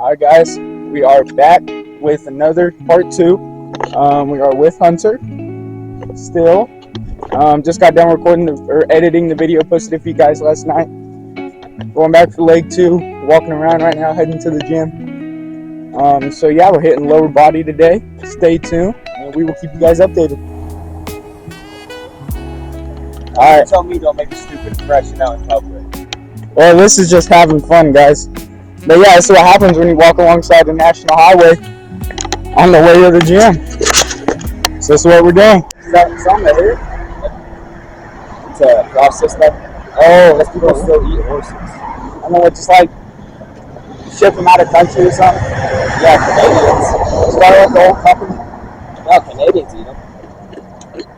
Alright guys, we are back with another part 2. We are with Hunter still. Just got done recording or editing the video, posted it for you guys last night. Going back for leg 2, walking around right now, heading to the gym. So yeah, we're hitting lower body today. Stay tuned and we will keep you guys updated. Alright. Tell me don't make a stupid impression out in public. Well, this is just having fun, guys. But yeah, that's what happens when you walk alongside the national highway on the way to the gym. So that's what we're doing. Is that on the here? It's a process stuff. Oh, Unless people still eat horses. I know, just like ship them out of country or something. Yeah, Canadians. Start like the whole company. No, Canadians eat them.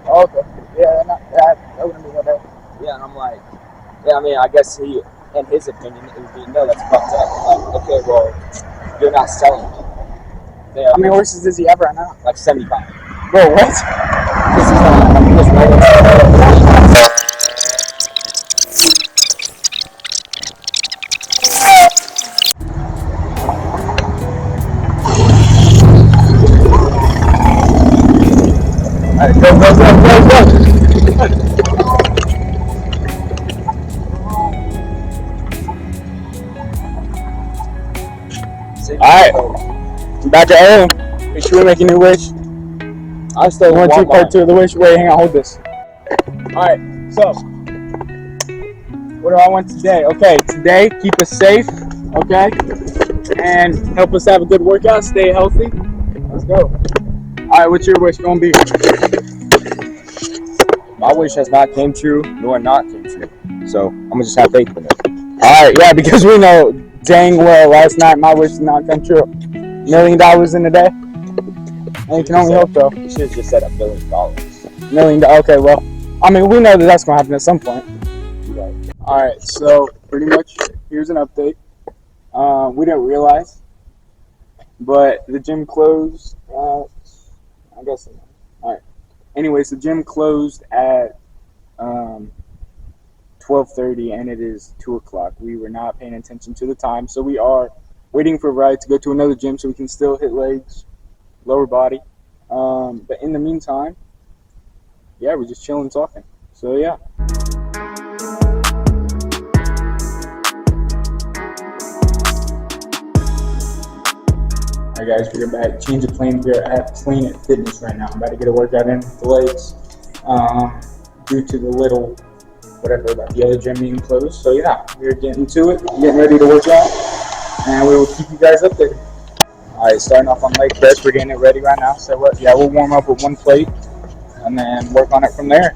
Oh, okay. Yeah, that wouldn't be whatever. Yeah, and I'm like, yeah, I mean, I guess he, in his opinion, it would be, no, that's fucked up. Like, okay, well, you're not selling it. How many horses does he have right now? Like 75. Bro, what? This is not, Alright, go. Alright, back at home. Make sure we make a new wish. I still want want part 2 of the wish. Wait, hang on, hold this. Alright, so what do I want today? Okay, today, keep us safe, okay? And help us have a good workout, stay healthy. Let's go. Alright, what's your wish gonna be? My wish has not came true, nor not came true. So I'm gonna just have faith in it. Alright, yeah, because we know dang well last night my wish did not come true. $1 million in a day? And you can only hope though. You should have just said $1 billion. $1 million, okay, well, I mean, we know that that's gonna happen at some point. Right. Alright, so pretty much here's an update. We didn't realize, but the gym closed I guess. Alright. Anyways, the gym closed at 12:30 and it is 2 o'clock. We were not paying attention to the time, so we are waiting for a ride to go to another gym so we can still hit legs, lower body. But in the meantime, yeah, we're just chilling, talking. So yeah. Alright guys, we're back. Change of plan. We're at Planet Fitness right now. I'm about to get a workout in with the legs. Due to the little whatever about the other gym being closed. So yeah, we're getting to it, getting ready to work out, and we will keep you guys updated. Alright, starting off on leg press, we're getting it ready right now. So yeah, we'll warm up with one plate and then work on it from there.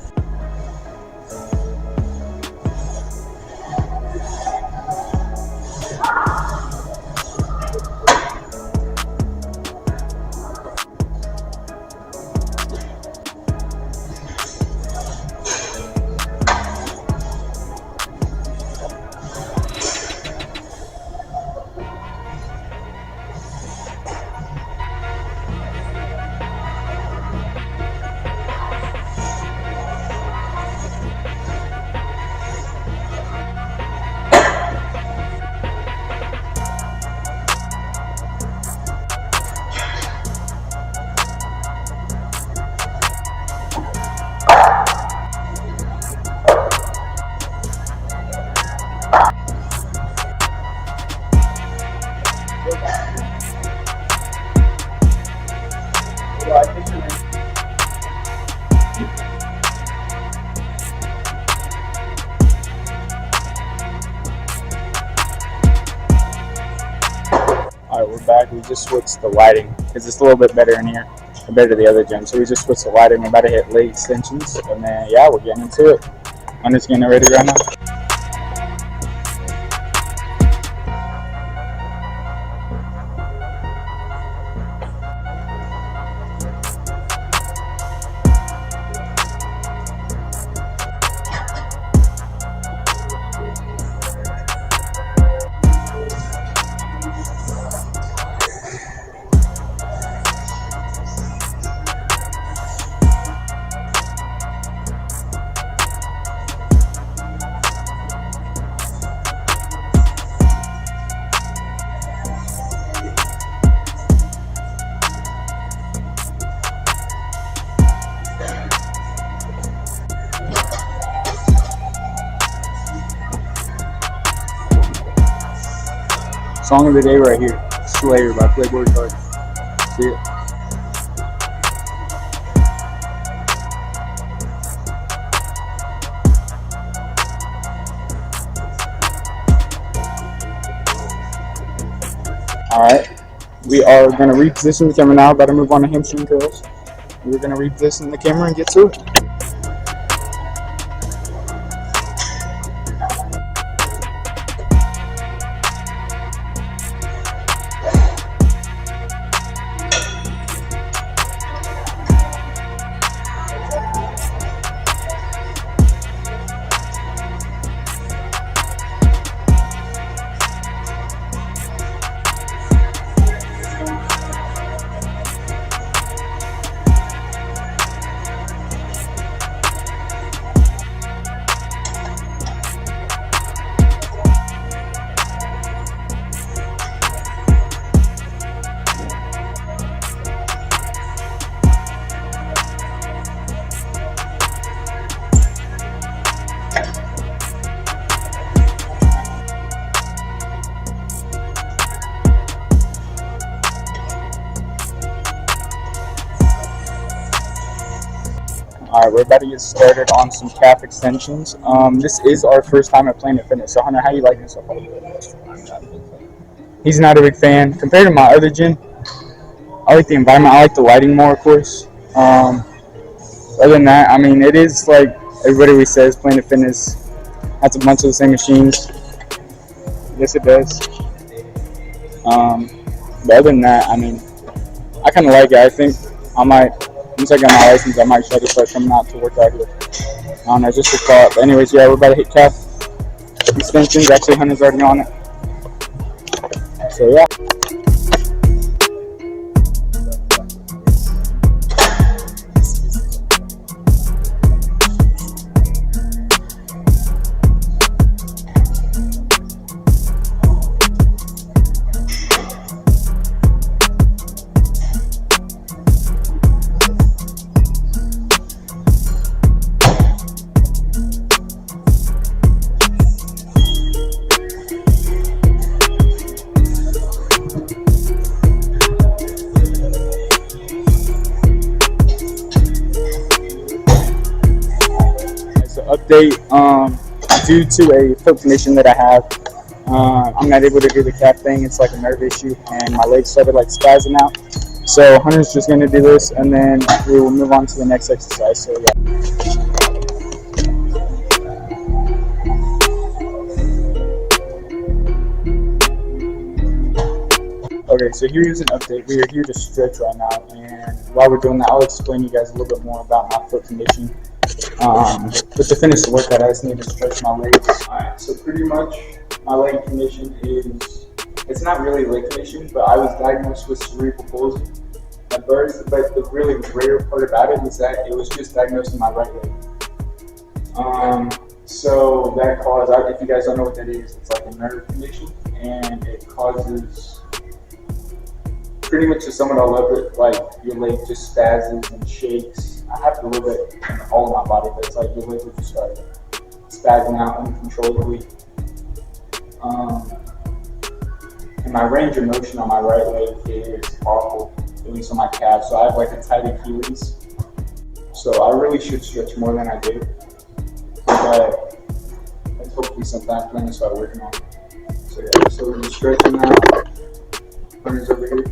Alright, we're back. We just switched the lighting because it's a little bit better in here compared to the other gym. So we just switched the lighting. We're about to hit leg extensions, and then yeah, we're getting into it. I'm just getting it ready right now. Song of the day right here. Slayer by Playboy Cardi. See it? Alright. We are going to reposition the camera now. About to move on to hamstring curls. We're going to reposition the camera and get to it. Alright, we're about to get started on some calf extensions. This is our first time at Planet Fitness. So, Hunter, how you liking it so far? He's not a big fan. Compared to my other gym, I like the environment. I like the lighting more, of course. Other than that, I mean, it is like everybody always says, Planet Fitness has a bunch of the same machines. Yes, it does. But other than that, I mean, I kind of like it. I think I might. Once I get my license, I might try to start coming out to work out here. I don't know, just a thought. But anyways, yeah, we're about to hit calf extensions. Actually, Hunter's already on it. So, yeah. Update, due to a foot condition that I have, I'm not able to do the calf thing. It's like a nerve issue, and my legs started like spazzing out. So Hunter's just going to do this, and then we will move on to the next exercise. So yeah. Okay, so here's an update. We are here to stretch right now, and while we're doing that, I'll explain to you guys a little bit more about my foot condition. But to finish the workout, I just need to stretch my legs. Alright, so pretty much my leg condition is, it's not really leg condition, but I was diagnosed with cerebral palsy at birth. But the really rare part about it was that it was just diagnosed in my right leg. So that caused, if you guys don't know what that is, it's like a nerve condition, and it causes pretty much to sum it all up, it like your leg just spazzes and shakes. I have to live it in all of my body, but it's like your leg will just start spazzing out uncontrollably. And my range of motion on my right leg is awful, at least on my calf. So I have like a tight Achilles. So I really should stretch more than I do. But that's hopefully something I'm going to start working on. So yeah, so we're just stretching now. Hunter's over here.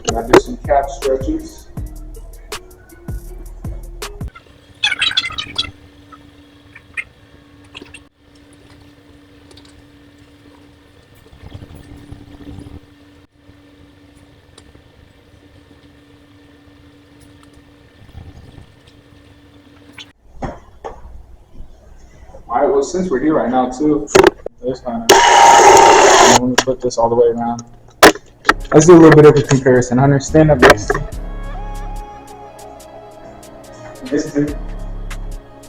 And I do some calf stretches. Alright, well, since we're here right now too, this kind of, let me put this all the way around. Let's do a little bit of a comparison. Hunter, stand up next to me. This dude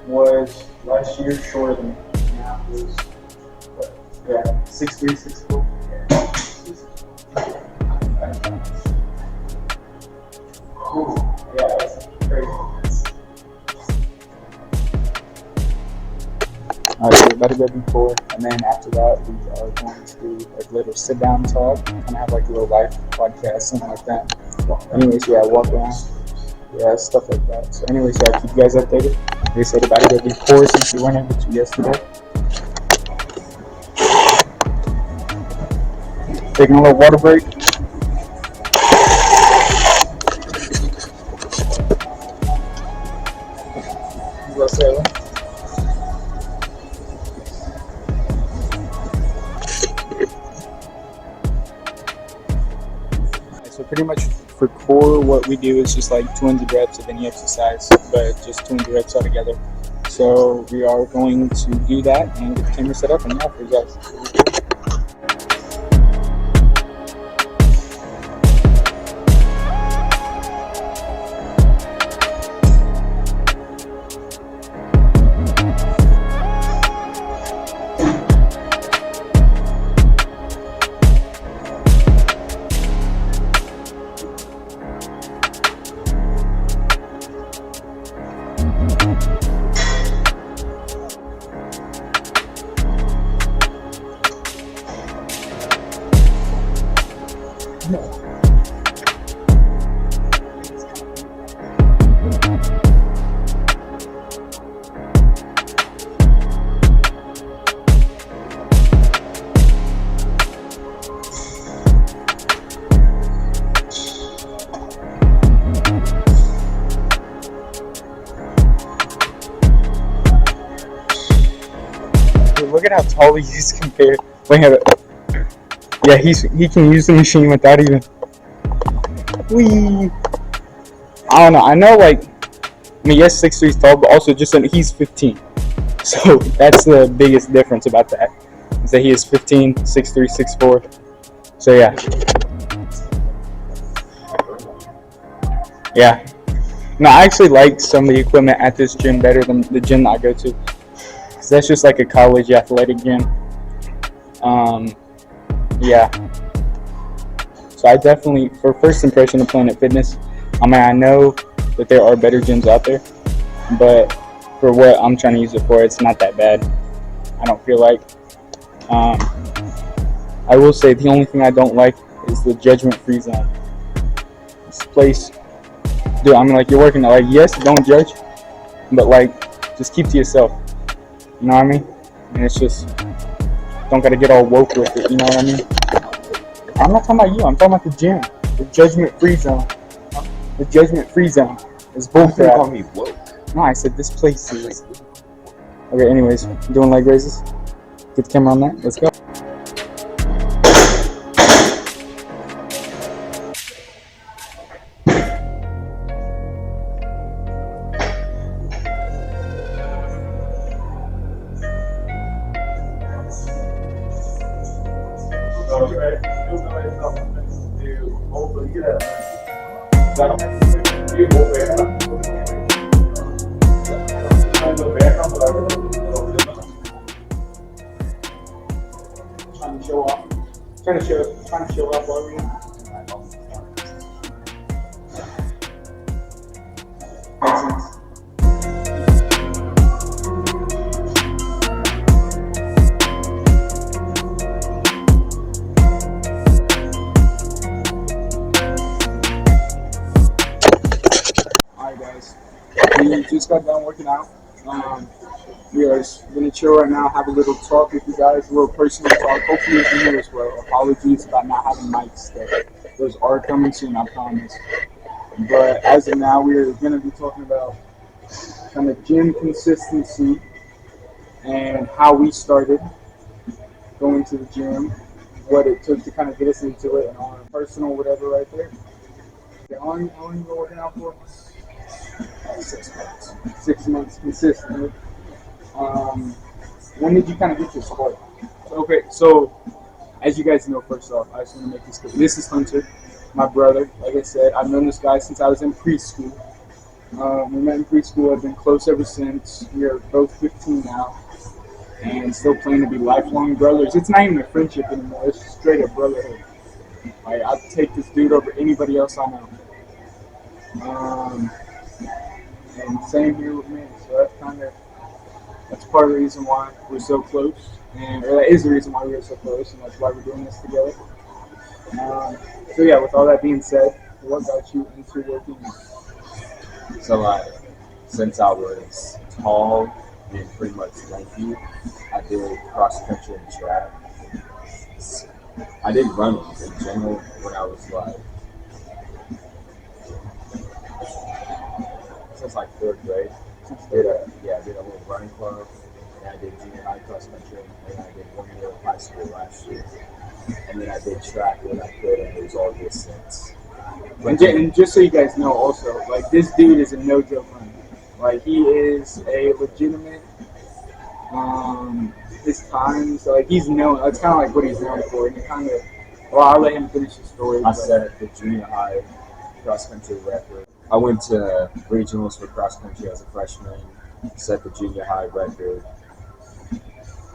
was last year shorter than me. Now it was, what, yeah, 6'3", 6'4". Ooh, yeah, that's crazy. Alright, so bodybuilding before, and then after that we are going to do like a little sit down talk, kind of have like a little life podcast, something like that. Anyways, yeah, walk around, yeah, stuff like that. So anyways, yeah, keep you guys updated. They said the bodybuilding course since we weren't able to yesterday. Taking a little water break. You gonna say what? So pretty much for core, what we do is just like 200 reps of any exercise, but just 200 reps altogether. So we are going to do that and get the camera set up and yeah, for you guys. Look at how tall he is compared. Wait, yeah, he can use the machine without even. Wee. I don't know. I know, like, I mean, yes, 6'3" is tall, but also just he's 15. So that's the biggest difference about that. Is that he is 15, 6'3", 6'4". So yeah. Yeah. No, I actually like some of the equipment at this gym better than the gym that I go to. Cause that's just like a college athletic gym. Yeah. So I definitely, for first impression of Planet Fitness, I mean, I know that there are better gyms out there, but for what I'm trying to use it for, it's not that bad. I don't feel like. I will say the only thing I don't like is the judgment-free zone. This place, dude, I mean, like, you're working, like, yes, don't judge, but, like, just keep to yourself. You know what I mean? And it's just, don't gotta get all woke with it, you know what I mean? I'm not talking about you, I'm talking about the gym. The judgment-free zone. The judgment-free zone is bullcrap. You call me woke. No, I said this place is. Okay, anyways, doing leg raises. Get the camera on that. Let's go. Trying to show off. Trying to show off while we. Makes sense. Alright guys, we just got done working out. We are going to chill right now, have a little talk with you guys, a little personal talk. Hopefully you can hear us well. Apologies about not having mics. Those are coming soon, I promise. But as of now, we're going to be talking about kind of gym consistency and how we started going to the gym, what it took to kind of get us into it, and our personal whatever right there. How long you been working out for? 6 months. 6 months consistently. When did you kind of get your start? Okay, so as you guys know, first off, I just want to make this clear. This is Hunter, my brother. Like I said, I've known this guy since I was in preschool. We met in preschool. I've been close ever since. We are both 15 now, and still plan to be lifelong brothers. It's not even a friendship anymore. It's straight up brotherhood. Like, I'd take this dude over anybody else I know. And same here with me. So That's part of the reason why we're so close, and or that is the reason why we're so close, and that's why we're doing this together. Um, so yeah, with all that being said, what got you into working out? So like, since I was tall and pretty much lanky, I did cross country and track. I did running in general when I was like since like third grade. I did a little running club, and I did junior high cross country, and I did 1 year of high school last year, and then I did track when I could, and it was all distance. And just so you guys know, also, like this dude is a no joke runner. Like he is a legitimate. His times, like he's known. That's kind of like what he's known for, and he kind of. Well, I'll let him finish the story. I set the junior high cross country record. I went to regionals for cross country as a freshman, set the junior high record.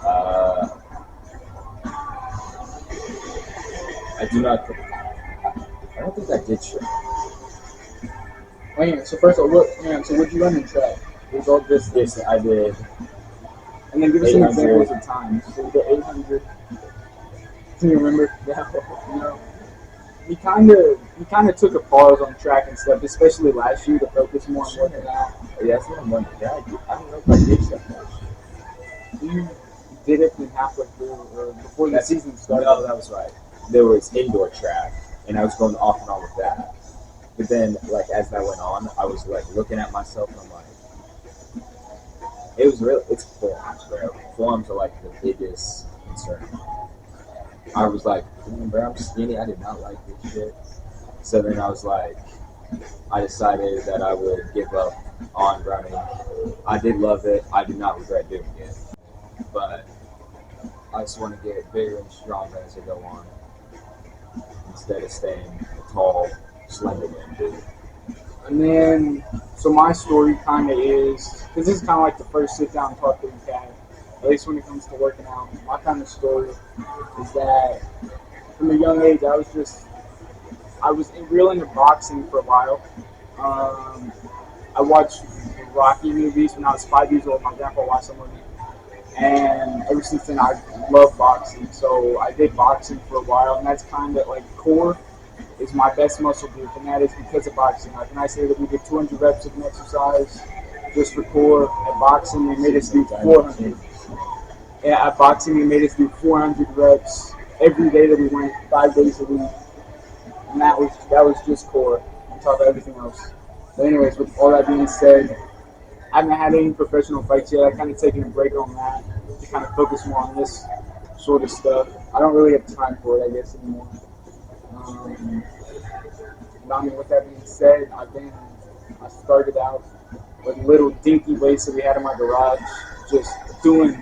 Uh, I do not. I don't think I did track. Oh, yeah, so first of all, so what'd you run in track? It was all this. Yes, I did. And then give us some 800. examples of times. So we got 800. Can you remember? Yeah. No. He kind of took a pause on track and stuff, especially last year to focus more on working out. Yeah, that's what I'm wondering. I don't know if I did that much. You did it in halfway through or before the That's- season started. No, that was right. There was indoor track, and I was going off and on with that. But then, like as that went on, I was like looking at myself, and I'm like, it was real. It's forms, bro. Forms are like the biggest concern. I was like, damn, bro, I'm skinny. I did not like this shit. So then I was like, I decided that I would give up on running. I did love it. I do not regret doing it. But I just want to get bigger and stronger as I go on, instead of staying a tall, slender man dude. And then, so my story kind of is, because this is kind of like the first sit down talk that we've had, at least when it comes to working out. My kind of story is that from a young age, I was real into boxing for a while. I watched Rocky movies when I was 5 years old. My grandpa watched some of them. And ever since then, I love boxing. So I did boxing for a while, and that's kind of like core is my best muscle group, and that is because of boxing. Like when I say that we did 200 reps of an exercise just for core, at boxing they made us do 400. Yeah, at boxing they made us do 400 reps every day that we went, 5 days a week, and that was just core on top of everything else. But anyways, with all that being said, I haven't had any professional fights yet. I've kind of taken a break on that to kind of focus more on this sort of stuff. I don't really have time for it, I guess, anymore. But I mean, with that being said, I started out with little dinky weights that we had in my garage, just doing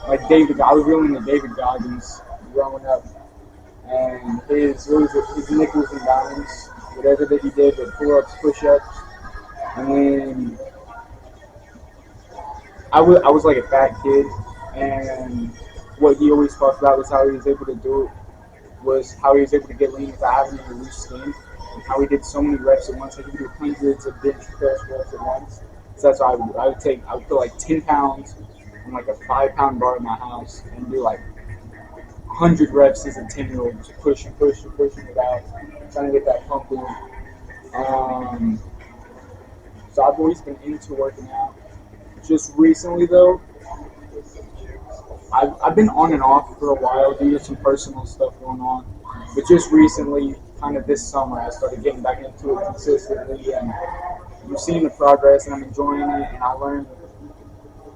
like David. I was really into David Goggins growing up, and his nickels and dimes, whatever that he did, with pull-ups, push-ups, and then I was like a fat kid, and what he always talked about was how he was able to do it, was how he was able to get lean without having any loose skin, and how he did so many reps at once. Like he could do hundreds of bench press reps at once. So that's why I would put like 10 pounds on like a 5 pound bar in my house and do like 100 reps as a 10-year-old, just pushing it out, trying to get that pump in. So I've always been into working out. Just recently though, I've been on and off for a while due to some personal stuff going on. But just recently, kind of this summer, I started getting back into it consistently, and I'm seeing the progress, and I'm enjoying it. And I learned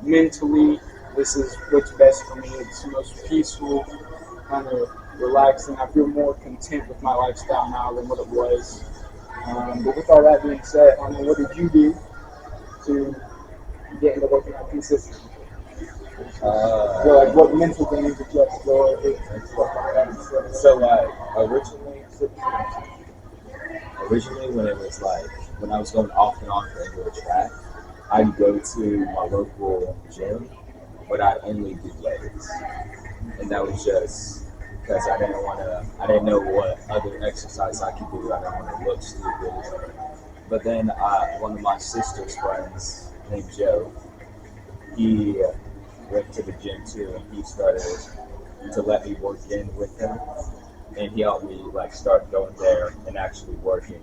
mentally this is what's best for me. It's the most peaceful, kind of relaxing. I feel more content with my lifestyle now than what it was. But with all that being said, I mean, what did you do to get into working out consistently? Like what mental games did you have to go over and stuff like that? So like originally when it was like when I was going off and on for indoor track, I'd go to my local gym, but I'd only do legs, and that was just because I didn't know what other exercise I could do. I didn't want to look stupid. But then one of my sister's friends named Joe, he went to the gym too, and he started to let me work in with him, and he helped me like start going there and actually working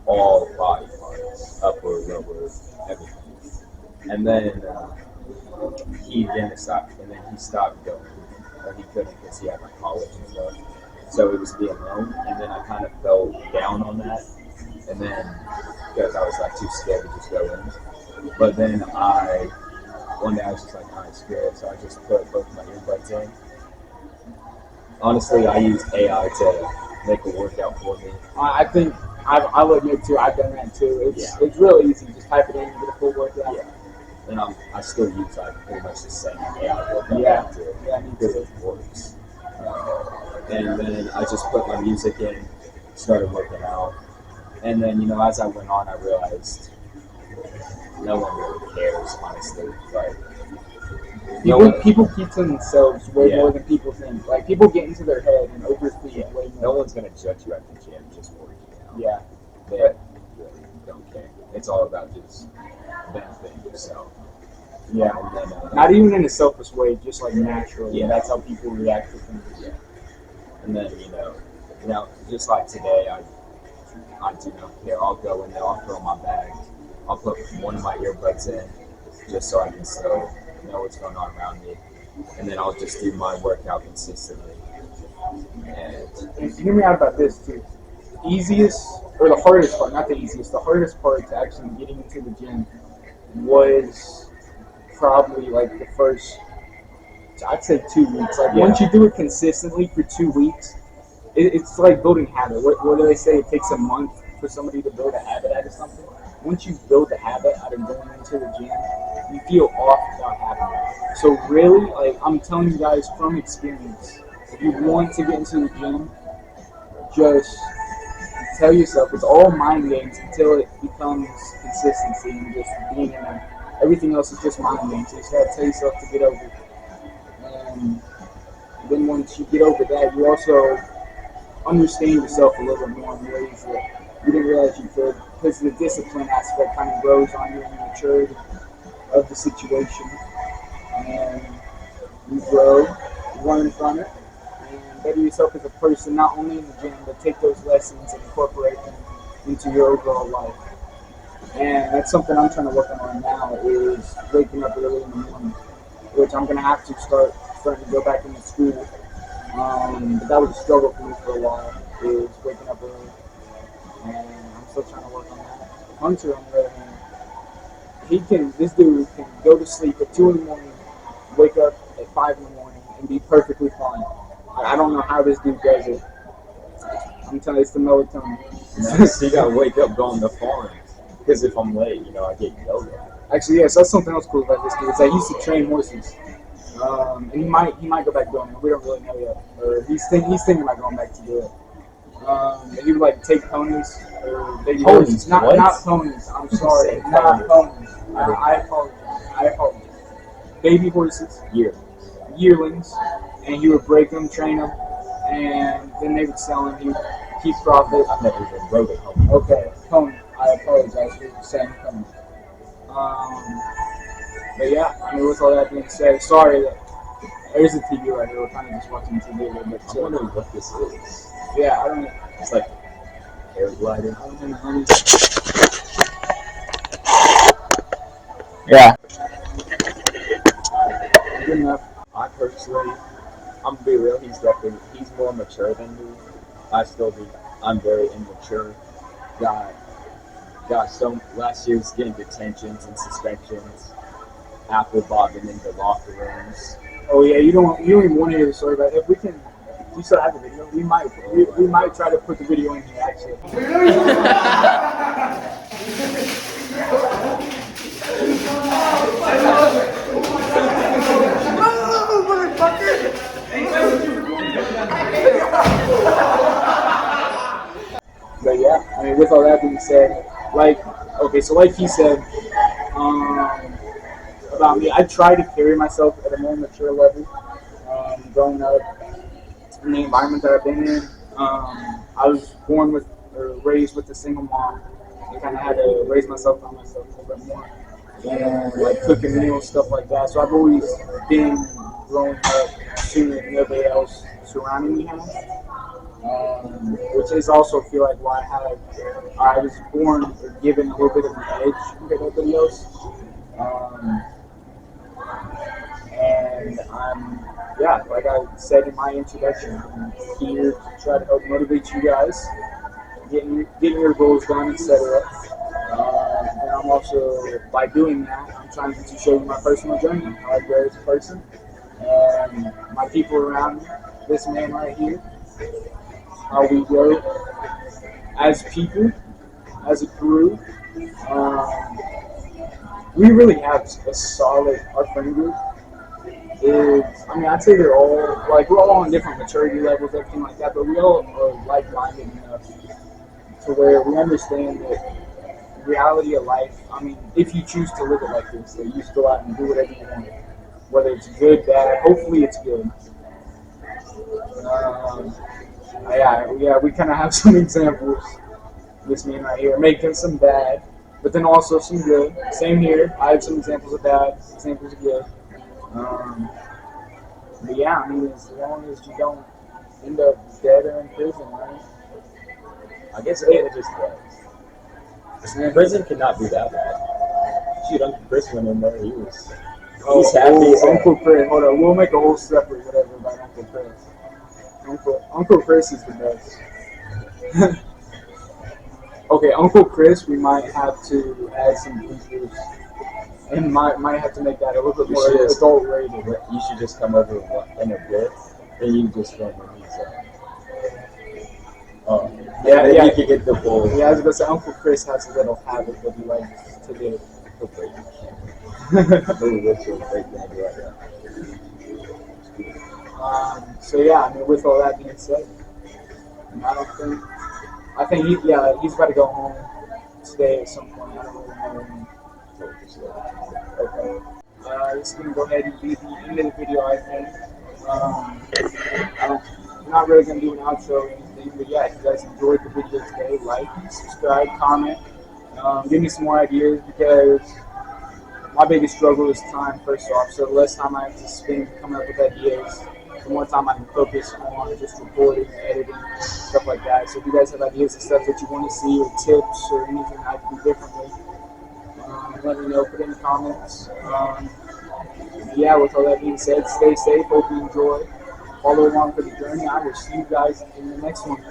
all body parts, upper, lower, everything. And then he stopped going, or he couldn't because he had like college and stuff. So it was being alone, and then I kind of fell down on that, and then because I was like too scared to just go in. But then one day I was just like, alright, screw it. So I just put both my earbuds in. Honestly, I use AI to make a workout for me. I think I'll admit too. I've done that too. It's really easy. Just type it in and get a full workout. Yeah. And I still use like pretty much the same AI workout too. Yeah, me Because too. it works. And then I just put my music in, started working out. And then, as I went on, I realized no one really cares, honestly. Like, People keep to themselves way Yeah. more than people think. Like people get into their head and overthink way no more. one's going to judge you at the gym just working out. Yeah. They really don't care. It's all about just benefiting yourself. Yeah. And then, Not even in a selfish way, just like naturally. Yeah. That's how people react to things. Yeah. And then, just like today, I do not care. I'll go in there, I'll throw my bag, I'll put one of my earbuds in just so I can still know what's going on around me. And then I'll just do my workout consistently. And hear me out about this too. The hardest part, not the easiest, the hardest part to actually getting into the gym was probably like the first, I'd say 2 weeks. Like once you do it consistently for 2 weeks, it's like building habit. What do they say? It takes a month for somebody to build a habit out of something. Once you build the habit out of going into the gym, you feel off without having it. So really, like I'm telling you guys from experience, if you want to get into the gym, just tell yourself it's all mind games until it becomes consistency and just being in it. Everything else is just mind games. So you just gotta tell yourself to get over it. And then once you get over that, you also understand yourself a little bit more in ways that you didn't realize you could, because the discipline aspect kind of grows on you and the maturity of the situation, and you grow, you learn from it, and better yourself as a person, not only in the gym, but take those lessons and incorporate them into your overall life. And that's something I'm trying to work on right now is waking up early in the morning, which I'm going to have to starting to go back into school. But that was a struggle for me for a while, is waking up early. And I'm still trying to work on that. Hunter, on the other hand, this dude can go to sleep at 2 in the morning, wake up at 5 in the morning, and be perfectly fine. I don't know how this dude does it. I'm telling you, it's the melatonin. So you gotta wake up going to farm. Because if I'm late, I get yelled at. Actually, yes, that's something else cool about this dude. Is that he used to train horses. And he might go back doing it. We don't really know yet. Or he's thinking about going back to do it. He would like take ponies or baby horses. Not ponies. I'm sorry, not ponies. I apologize. Baby horses, yearlings, and he would break them, train them, and then they would sell them. He would keep profit. I've never even rode a pony. Okay, pony. I apologize for saying pony. But yeah, with all that being said, sorry that there's a TV right here. We're kind of just watching TV a little bit. I wonder what this is. Yeah, I don't know. It's like paragliding. I don't know. Yeah. Good enough. I personally, I'm gonna be real. He's more mature than me. I'm very immature. Got some last year was getting detentions and suspensions. Apple bobbing into locker rooms. Oh yeah, you don't even want to hear the story about it. If we still have the video. We might try to put the video in here actually. But yeah, with all that being said, like he said, about me, I try to carry myself at a more mature level. Growing up in the environment that I've been in, I was raised with a single mom. I kind of had to raise myself by myself a little bit more. and like cooking meals, stuff like that. So I've always been growing up seeing everybody else surrounding me has. Which is also feel like why I was born or given a little bit of an edge compared to everybody else. Um, and yeah, like I said in my introduction, I'm here to try to help motivate you guys, getting your goals done, etc. And I'm also, by doing that, I'm trying to show you my personal journey, how I grow as a person, and my people around me, this man right here, how we grow as people, as a crew. Um, we really have a solid, our friend group is, I mean, I'd say they're all, like, we're all on different maturity levels, everything like that, but we all are like-minded enough to where we understand that the reality of life, I mean, if you choose to live it like this, that you just go out and do whatever you want, whether it's good, bad, hopefully it's good. Um, yeah, we kind of have some examples. This man right here, making some bad, but then also some good. Same here. I have some examples of bad, examples of good. Um, but yeah, I mean, as long as you don't end up dead or in prison, right? I guess it just was. Prison cannot be that bad. Shoot, Uncle Chris went in there. He's happy. Uncle Chris. Hold on, we'll make a whole separate whatever about Uncle Chris. Uncle Chris is the best. Okay, Uncle Chris, we might have to add some bleepers, and might have to make that a little bit more adult rated. You should just come over in a bit, and you just film when he's yeah. You can get the full. Yeah, I was gonna say Uncle Chris has a little habit that he likes to do. He'll break it. Little ritual break that right now. So yeah, I mean, with all that being said, I think he's about to go home today at some point. I don't really know. Okay. This is gonna go ahead and be the end of the video, I think. I'm not really gonna do an outro or anything, but yeah, if you guys enjoyed the video today, like, subscribe, comment, give me some more ideas because my biggest struggle is time, first off. So the less time I have to spend coming up with ideas, the more time I can focus on just recording, editing, stuff like that. So if you guys have ideas and stuff that you want to see or tips or anything I can do differently, let me know, put it in the comments. Yeah, with all that being said, stay safe, hope you enjoy, follow along for the journey. I will see you guys in the next one.